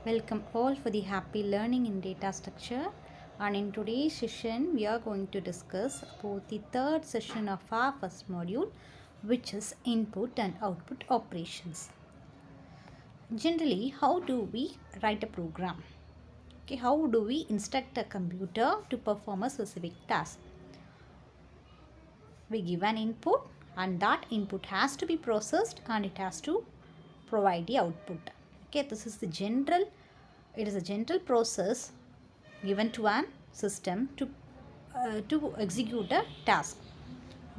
Welcome all for the happy learning in data structure, and in today's session we are going to discuss about the third session of our first module, which is input and output operations. Generally, how do we write a program? Okay, how do we instruct a computer to perform a specific task? We give an input and that input has to be processed and it has to provide the output. Okay, this is the general, it is a general process given to an system to execute a task.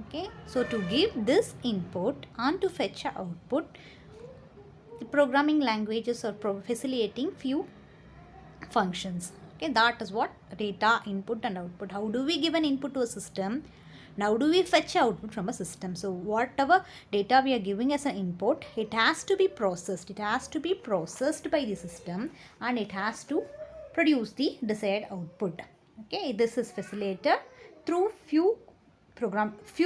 Okay, so to give this input and to fetch a output, the programming languages are facilitating few functions. Okay, that is what data input and output. How do we give an input to a system? Now do we fetch output from a system? So whatever data we are giving as an input, it has to be processed. It has to be processed by the system and it has to produce the desired output. Okay, this is facilitated through few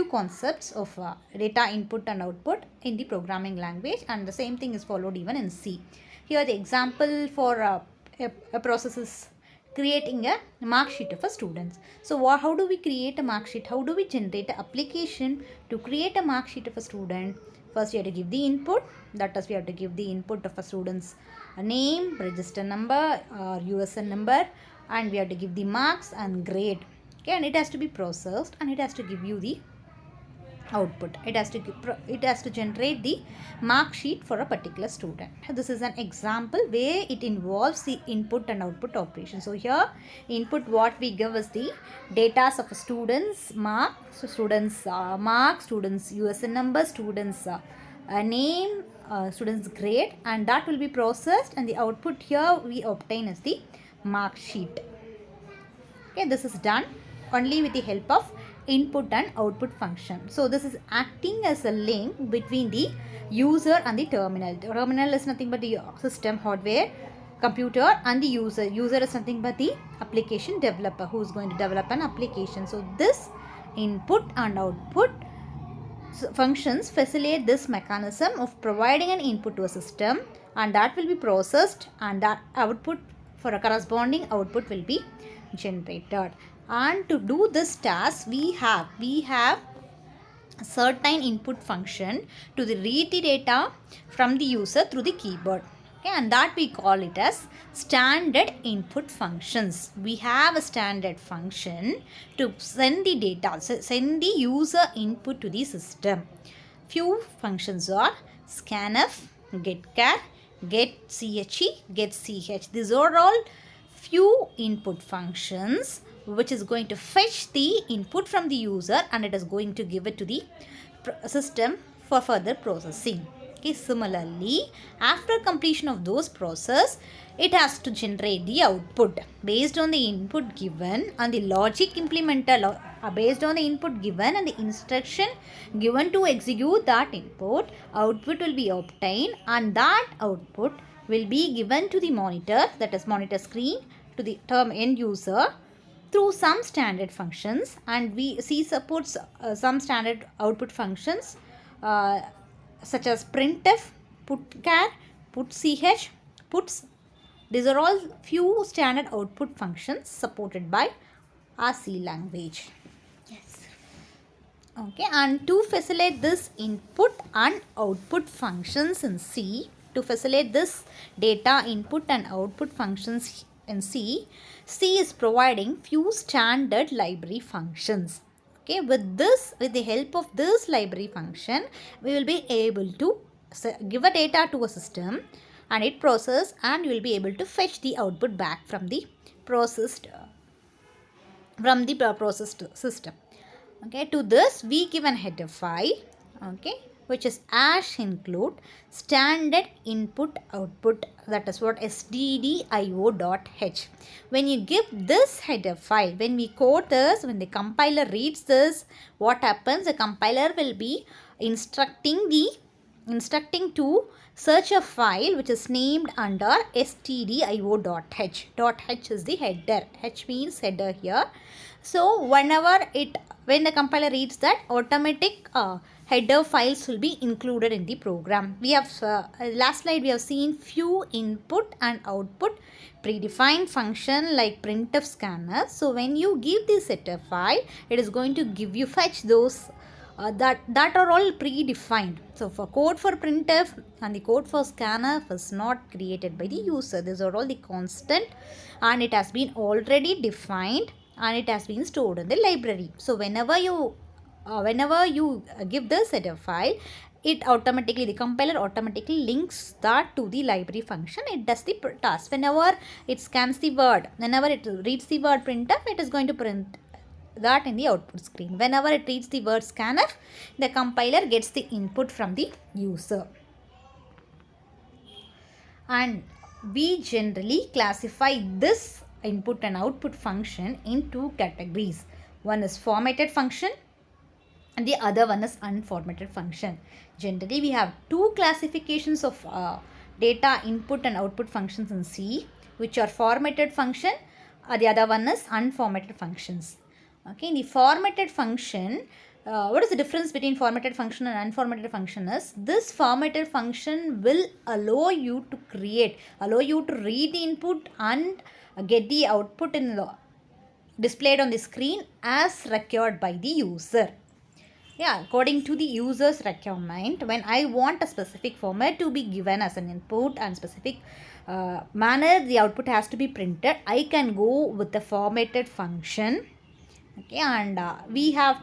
concepts of data input and output in the programming language, and the same thing is followed even in C. Here the example for a process is creating a mark sheet of a student. So how do we create a mark sheet? How do we generate an application to create a mark sheet of a student? First, you have to give the input. That is, we have to give the input of a student's name, register number, USN number, and we have to give the marks and grade. Okay, and it has to be processed and it has to give you the output. It has to generate the mark sheet for a particular student. This is an example where it involves the input and output operation. So here input, what we give is the data of a student's mark. So students mark, students USN number, students name, students grade, and that will be processed, and the output here we obtain is the mark sheet. Okay, this is done only with the help of input and output function. So this is acting as a link between the user and the terminal. The terminal is nothing but the system hardware, computer, and the user. User is nothing but the application developer who is going to develop an application. So this input and output functions facilitate this mechanism of providing an input to a system, and that will be processed, and that output for a corresponding output will be generated. And to do this task, we have a certain input function to read the data from the user through the keyboard. Okay, and that we call it as standard input functions. We have a standard function to send the data, send the user input to the system. Few functions are scanf, getchar, getche, getch. These are all few input functions which is going to fetch the input from the user and it is going to give it to the system for further processing. Okay, similarly, after completion of those process, it has to generate the output based on the input given and the logic implemented based on the input given and the instruction given to execute that input. Output will be obtained and that output will be given to the monitor, that is monitor screen, to the term end user through some standard functions, and C supports some standard output functions such as printf, putchar, putch, puts. These are all few standard output functions supported by our C language. Yes. Okay, and to facilitate this input and output functions in C, to facilitate this data input and output functions in C is providing few standard library functions. Okay, with the help of this library function, we will be able to give a data to a system and it process, and you will be able to fetch the output back from the processed system. Okay, to this we give an header file, okay, which is include standard input output, that is what stdio.h. When you give this header file, when we code this, when the compiler reads this, what happens? The compiler will be instructing to search a file which is named under stdio.h. .h is the header. H means header here. So when the compiler reads that, automatic header files will be included in the program. We have last slide we have seen few input and output predefined function like printf, scanf. So when you give this header file, it is going to give you fetch those that are all predefined. So for code for printf and the code for scanf is not created by the user. These are all the constant and it has been already defined and it has been stored in the library. So whenever you give this header file, it automatically, the compiler automatically links that to the library function. It does the task. Whenever it scans the word, whenever it reads the word printf, it is going to print that in the output screen. Whenever it reads the word scanf, the compiler gets the input from the user. And we generally classify this input and output function in two categories. One is formatted function and the other one is unformatted function. Generally, we have two classifications of data input and output functions in C, which are formatted function. The other one is unformatted functions. Okay, in the formatted function, what is the difference between formatted function and unformatted function is, this formatted function will allow you to read the input and get the output displayed on the screen as required by the user. Yeah, according to the user's requirement, when I want a specific format to be given as an input and specific manner the output has to be printed, I can go with the formatted function. Okay, and we have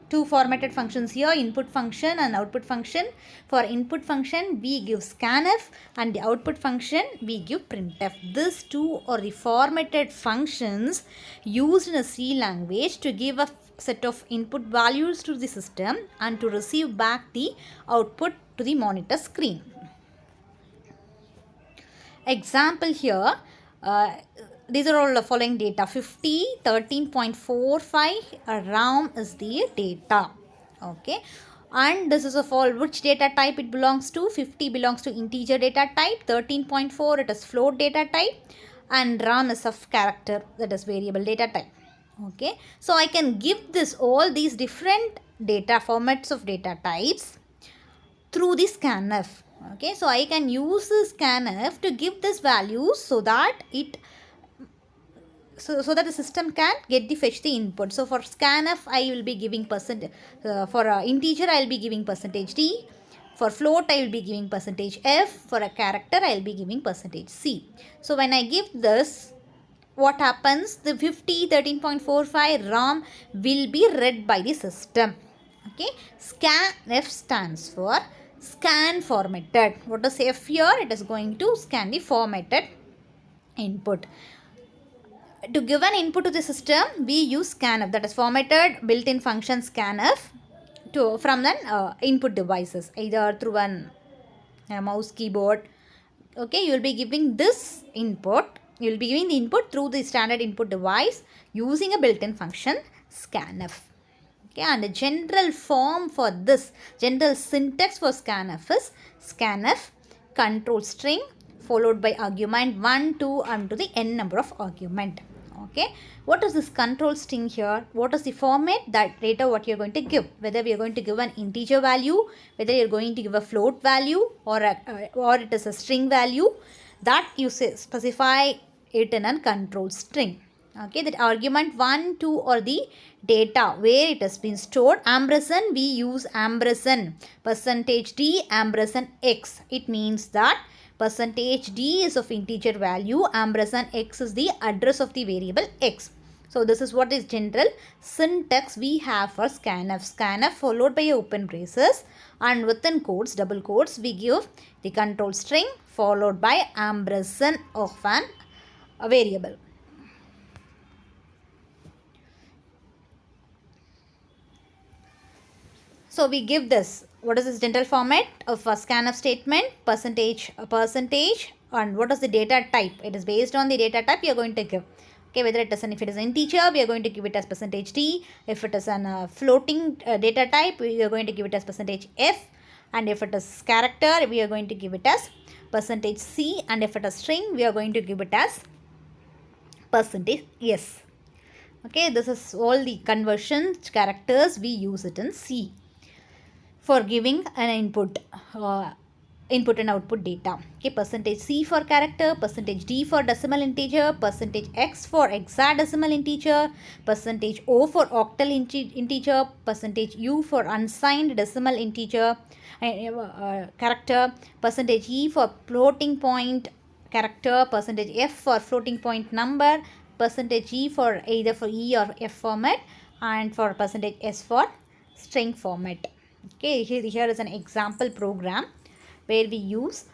two formatted functions here, input function and output function. For input function, we give scanf and the output function, we give printf. These two are the formatted functions used in a C language to give a set of input values to the system and to receive back the output to the monitor screen. Example here, these are all the following data. 50, 13.45 RAM is the data. Okay, and this is of all which data type it belongs to. 50 belongs to integer data type, 13.4 it is float data type, and RAM is of character, that is variable data type. Okay, so I can give this all these different data formats of data types through the scanf. Okay, so I can use the scanf to give this value so that it so that the system can fetch the input. So for scanf I will be giving for integer I will be giving %d, for float I will be giving %f, for a character I will be giving %c. So when I give this, what happens, the 50 13.45 RAM will be read by the system. Okay, scanf stands for scan formatted. What is f here? It is going to scan the formatted input. To give an input to the system, we use scanf, that is formatted built-in function scanf from the input devices, either through a mouse, keyboard. Okay, you will be giving this input. You will be giving the input through the standard input device using a built-in function scanf. Okay, and the general form for this, general syntax for scanf is scanf control string followed by argument 1, 2 and to the n number of argument. Okay, what is this control string here? What is the format, that data what you are going to give? Whether we are going to give an integer value, whether you are going to give a float value or it is a string value, that you specify it in a control string. Okay, that argument 1, 2 or the data where it has been stored. Ampersand, we use ampersand %d ampersand x. It means that %d is of integer value, ampersand x is the address of the variable x. So this is what is general syntax we have for scanf. Scanf followed by open braces and within quotes, double quotes, we give the control string followed by ampersand of a variable. So we give this. What is this general format of a scanf statement? Percentage, and what is the data type? It is based on the data type you are going to give. Okay, whether it is if it is an integer, we are going to give it as %d. If it is an floating data type, we are going to give it as %f. And if it is character, we are going to give it as %c. And if it is string, we are going to give it as %s. Okay, this is all the conversion characters we use it in C. for giving an input and output data. Okay, percentage C for character, percentage D for decimal integer, percentage X for hexadecimal integer, percentage O for octal integer, percentage U for unsigned decimal integer character, percentage E for floating point character, percentage F for floating point number, percentage E for either for E or F format, and for percentage S for string format. Okay, here is an example program where we use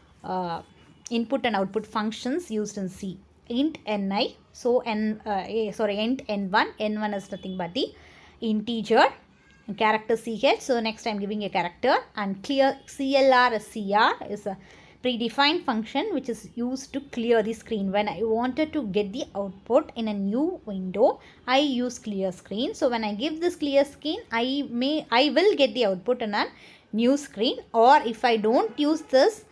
input and output functions used in C. Int ni, so int n1, n1 is nothing but the integer, character ch, so next I am giving a character, and clear clr is a predefined function which is used to clear the screen. When I wanted to get the output in a new window, I use clear screen. So when I give this clear screen, I will get the output in a new screen, or if I don't use this,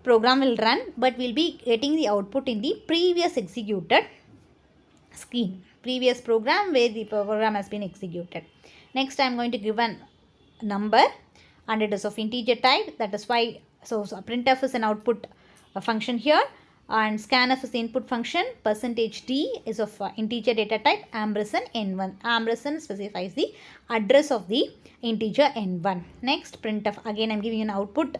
program will run but will be getting the output in the previous executed screen, previous program where the program has been executed. Next I am going to give a number and it is of integer type, that is why so printf is an output function here, and scanf is the input function, percentage d is of integer data type, ampersand n1, ampersand specifies the address of the integer n1. Next printf, again I am giving an output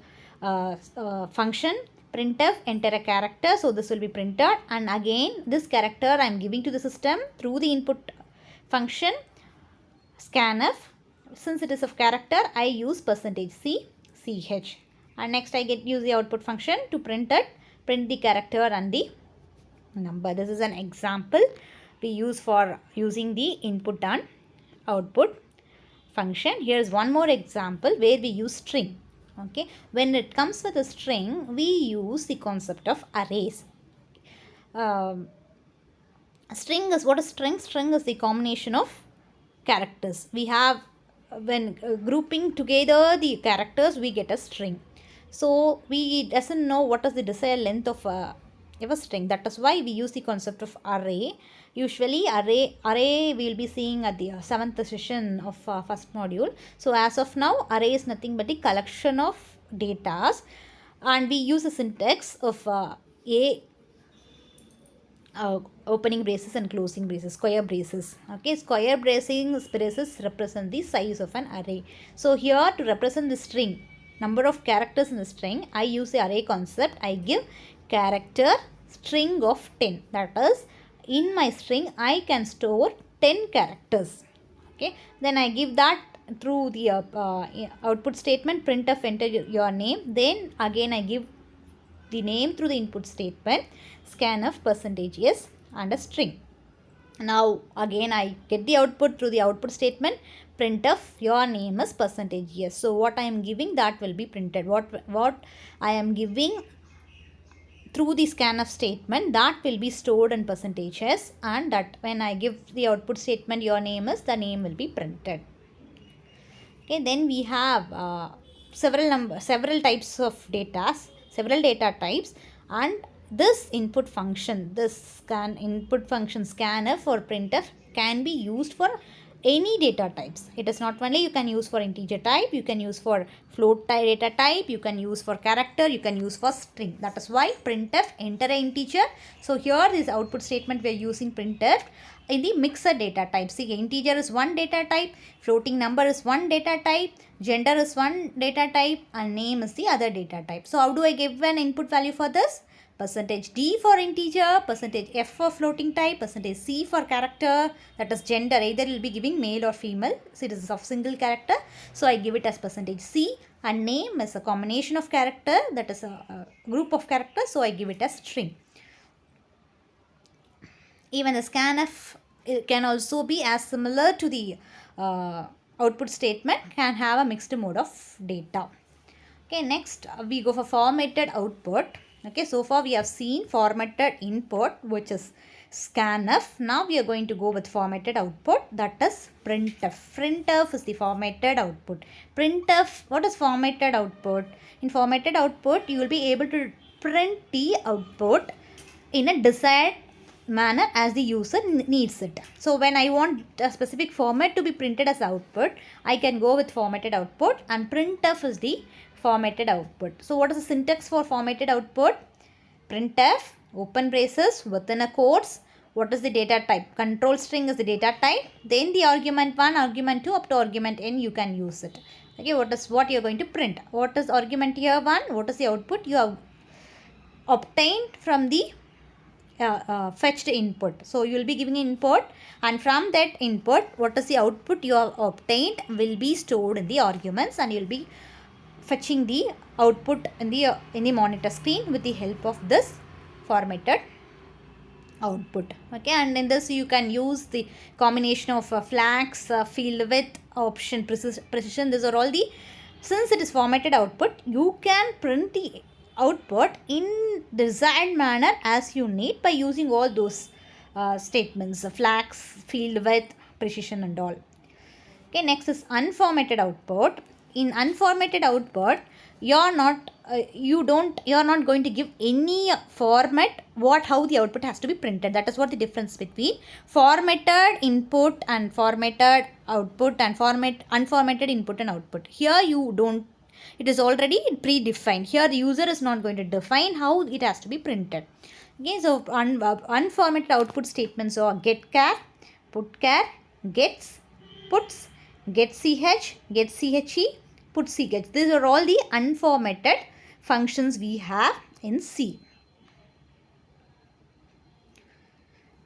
function, printf enter a character, so this will be printed, and again this character I am giving to the system through the input function scanf. Since it is of character, I use percentage c ch, and next I use the output function to print the character and the number. This is an example we use for using the input and output function. Here is one more example where we use string. Okay, when it comes with a string, we use the concept of arrays. String is what is string? String is the combination of characters. We have, when grouping together the characters, we get a string. So we doesn't know what is the desired length of a string. That is why we use the concept of array. Usually array we will be seeing at the 7th session of first module. So as of now, array is nothing but the collection of data, and we use a syntax of opening braces and closing braces, square braces. Okay, square braces represent the size of an array. So here, to represent the string, number of characters in the string, I use the array concept. I give character string of 10. That is, in my string I can store 10 characters. Okay, then I give that through the output statement, printf enter your name. Then again I give the name through the input statement, scanf percentage s and a string. Now again I get the output through the output statement, printf your name is percentage s. So what I am giving, that will be printed. What I am giving through the scanf statement, that will be stored in percentage s, and that when I give the output statement your name is, the name will be printed. Okay, then we have several types of data, several data types, and this input function, this input function scanf or printf can be used for any data types. It is not only you can use for integer type, you can use for float type data type, you can use for character, you can use for string. That is why printf enter an integer. So here this output statement we are using printf in the mixed data type. See, integer is one data type, floating number is one data type, gender is one data type, and name is the other data type. So how do I give an input value for this? Percentage D for integer, percentage F for floating type, percentage C for character, that is gender, either it will be giving male or female. So it is of single character, so I give it as percentage C, and name is a combination of character, that is a group of characters, so I give it as string. Even the scanf can also be as similar to the output statement, can have a mixed mode of data. Okay, next we go for formatted output. Okay, so far we have seen formatted input, which is scanf. Now we are going to go with formatted output, that is printf. Printf is the formatted output. Printf, what is formatted output? In formatted output, you will be able to print the output in a desired manner as the user needs it. So when I want a specific format to be printed as output, I can go with formatted output, and printf is the formatted output. So what is the syntax for formatted output? Printf, open braces, within a quotes, what is the data type? Control string is the data type. Then the argument 1, argument 2 up to argument n you can use it. Okay, what you are going to print? What is argument here 1? What is the output you have obtained from the fetched input? So you will be giving input, and from that input what is the output you have obtained will be stored in the arguments, and you will be fetching the output in the monitor screen with the help of this formatted output. Okay, and in this you can use the combination of flags, field width, option precision. These are all the, since it is formatted output, you can print the output in desired manner as you need by using all those statements, flags, field width, precision and all. Okay, next is unformatted output. In unformatted output, you're not going to give any format how the output has to be printed. That is what the difference between formatted input and formatted output, and unformatted input and output. Here you don't, it is already predefined. Here the user is not going to define how it has to be printed. Okay, so unformatted output statements are getChar, putChar, gets, puts, getCH, getChe, putCH. These are all the unformatted functions we have in C.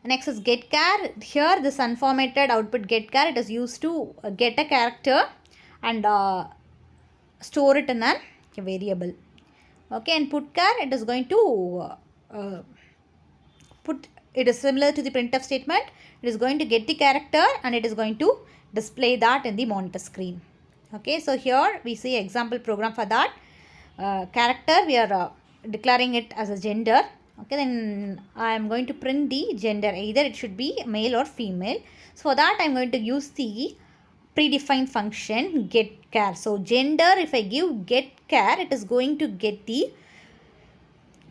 Next is getChar. Here this unformatted output getChar, it is used to get a character and store it in a variable. Okay, and putChar, it is going to it is similar to the printf statement. It is going to get the character and it is going to display that in the monitor screen. Okay, so here we see example program for that. Character, we are declaring it as a gender. Okay, then I am going to print the gender, either it should be male or female. So for that I am going to use the predefined function getChar. So gender, if I give getChar, it is going to get the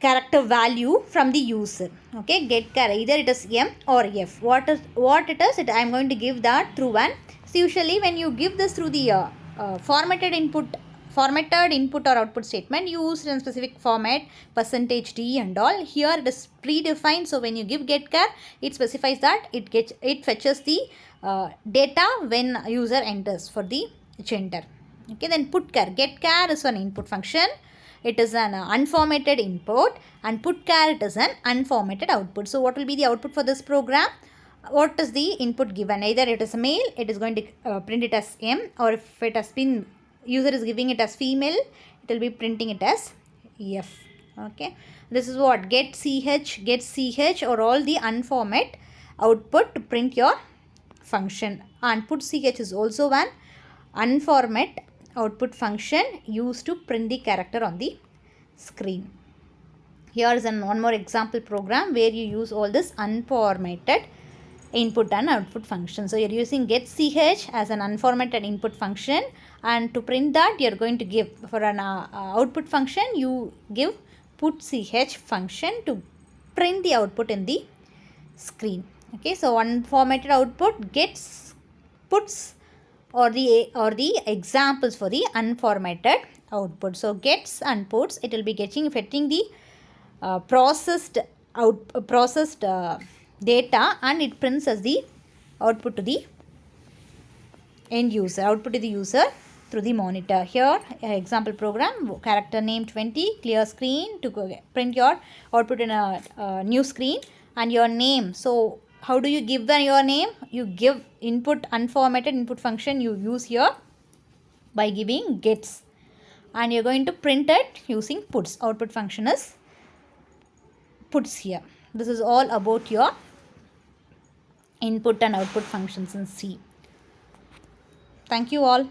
character value from the user. Okay, getChar, either it is M or F. What it is, I am going to give that through one. So usually when you give this through the formatted input or output statement, you use in specific format, %d and all. Here it is predefined. So when you give getChar, it specifies that it fetches the data when user enters for the gender. Okay, then putChar. getChar is an input function. It is an unformatted input, and putChar, it is an unformatted output. So what will be the output for this program? What is the input given? Either it is a male, it is going to print it as M, or if it has been, user is giving it as female, it will be printing it as F. Okay, this is what getCH or all the unformat output to print your function. And putCH is also one unformat output function used to print the character on the screen. Here is one more example program where you use all this unformatted input and output function. So you are using getCH as an unformatted input function, and to print that you are going to give, for an output function you give putCH function to print the output in the screen. Okay, so unformatted output, gets, puts, or the examples for the unformatted output. So gets and puts, it will be fetching the processed data, and it prints as the output to the end user, output to the user through the monitor. Here example program, character name 20, clear screen to print your output in a new screen, and your name. So how do you give your name? You give input, unformatted input function you use here by giving gets, and you're going to print it using puts. Output function is puts here. This is all about your input and output functions in C. Thank you all.